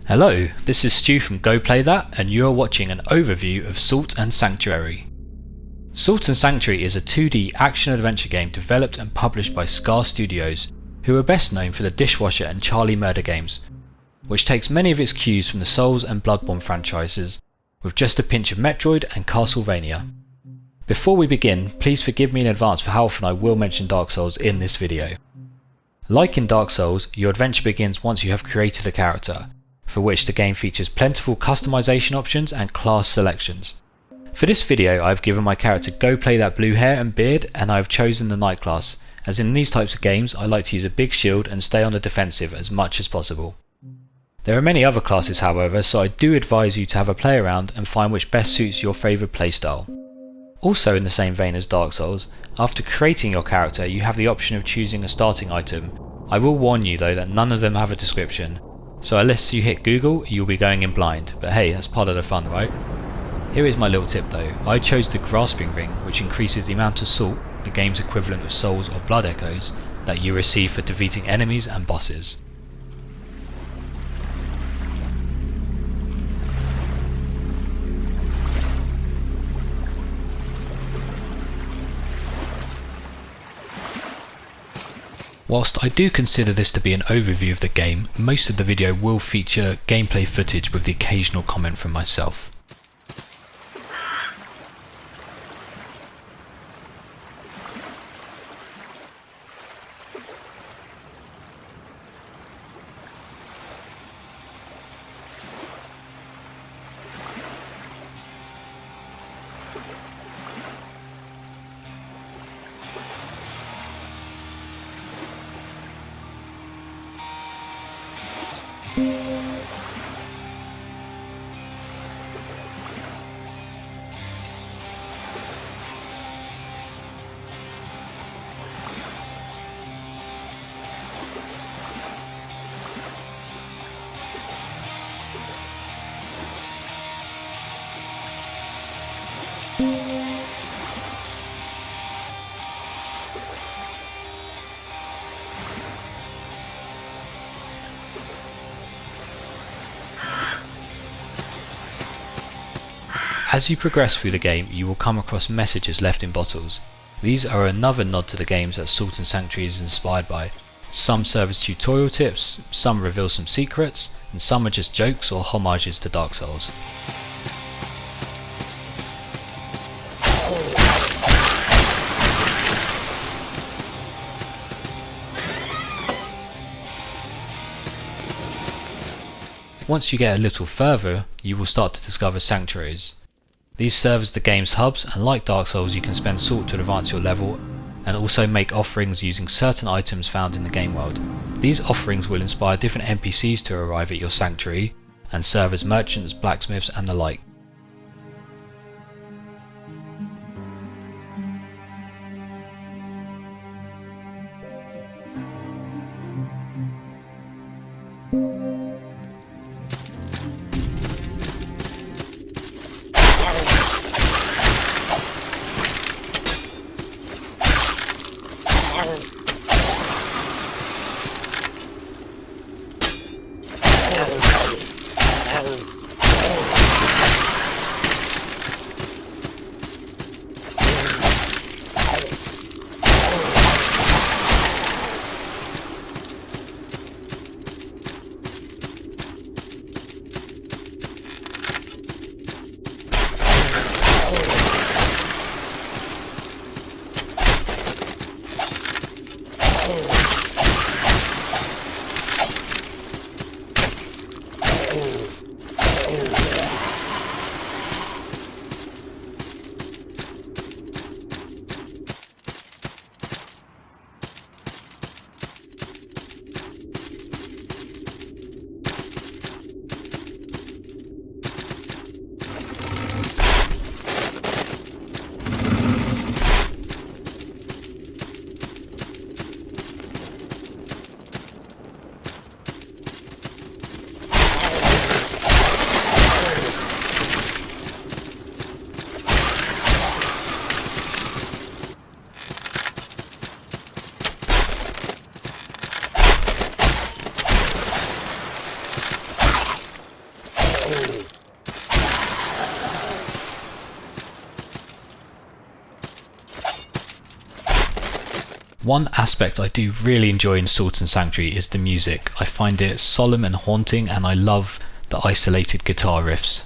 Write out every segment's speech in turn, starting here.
Hello, this is Stu from Go Play That, and you are watching an overview of Salt and Sanctuary. Salt and Sanctuary is a 2D action-adventure game developed and published by Scar Studios, who are best known for the Dishwasher and Charlie Murder games, which takes many of its cues from the Souls and Bloodborne franchises, with just a pinch of Metroid and Castlevania. Before we begin, please forgive me in advance for how often I will mention Dark Souls in this video. Like in Dark Souls, your adventure begins once you have created a character, for which the game features plentiful customization options and class selections. For this video I have given my character Go Play That blue hair and beard, and I have chosen the Knight class, as in these types of games I like to use a big shield and stay on the defensive as much as possible. There are many other classes however, so I do advise you to have a play around and find which best suits your favourite playstyle. Also in the same vein as Dark Souls, after creating your character you have the option of choosing a starting item. I will warn you though that none of them have a description, so unless you hit Google you'll be going in blind, but hey, that's part of the fun, right? Here is my little tip though. I chose the grasping ring, which increases the amount of salt, the game's equivalent of souls or blood echoes, that you receive for defeating enemies and bosses. Whilst I do consider this to be an overview of the game, most of the video will feature gameplay footage with the occasional comment from myself. As you progress through the game, you will come across messages left in bottles. These are another nod to the games that Salt and Sanctuary is inspired by. Some serve as tutorial tips, some reveal some secrets, and some are just jokes or homages to Dark Souls. Once you get a little further, you will start to discover sanctuaries. These serve as the game's hubs, and like Dark Souls you can spend salt to advance your level and also make offerings using certain items found in the game world. These offerings will inspire different NPCs to arrive at your sanctuary and serve as merchants, blacksmiths and the like. One aspect I do really enjoy in Souls and Sanctuary is the music. I find it solemn and haunting, and I love the isolated guitar riffs.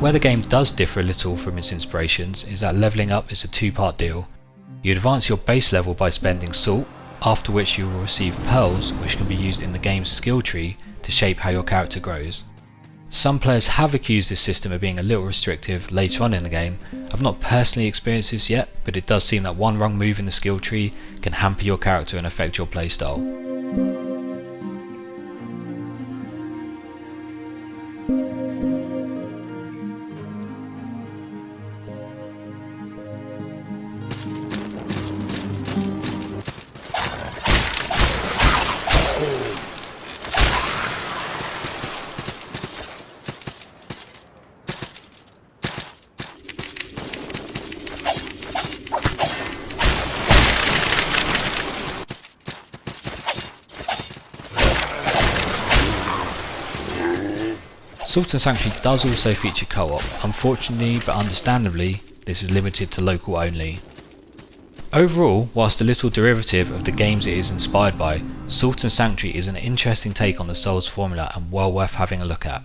Where the game does differ a little from its inspirations is that levelling up is a two-part deal. You advance your base level by spending salt, after which you will receive pearls which can be used in the game's skill tree to shape how your character grows. Some players have accused this system of being a little restrictive later on in the game. I've not personally experienced this yet, but it does seem that one wrong move in the skill tree can hamper your character and affect your playstyle. Souls and Sanctuary does also feature co-op. Unfortunately but understandably, this is limited to local only. Overall, whilst a little derivative of the games it is inspired by, Salt and Sanctuary is an interesting take on the Souls formula and well worth having a look at.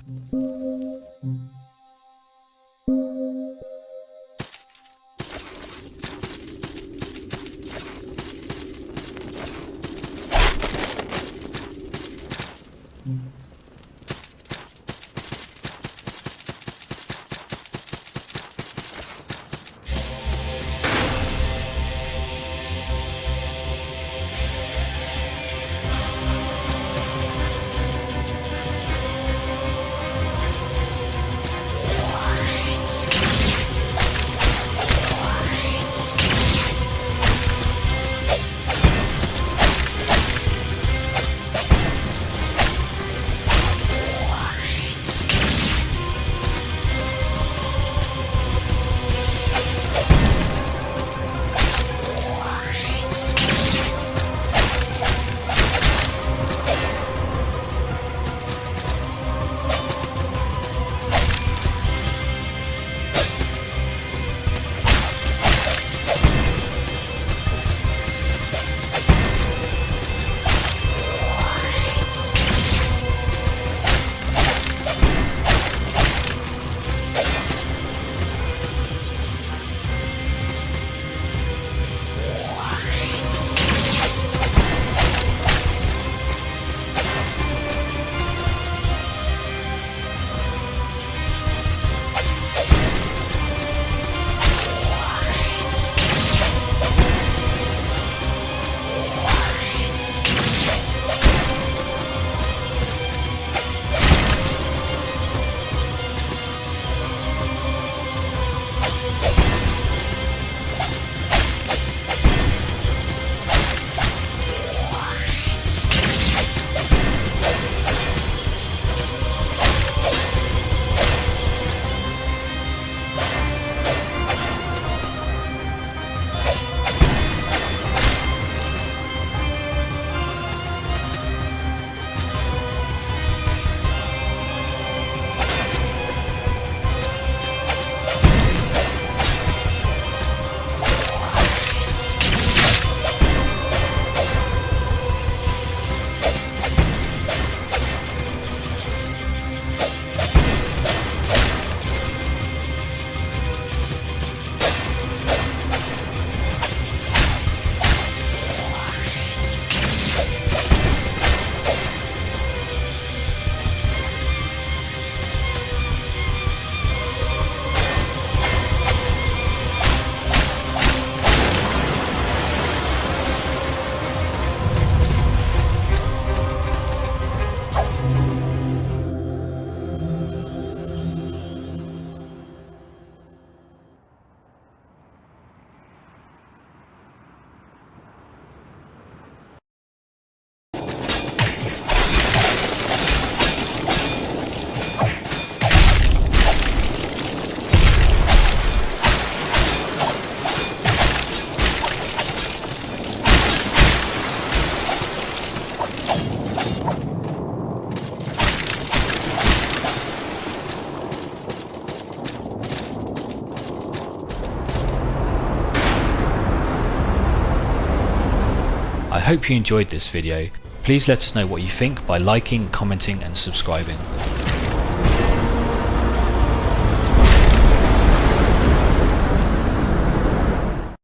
I hope you enjoyed this video. Please let us know what you think by liking, commenting and subscribing.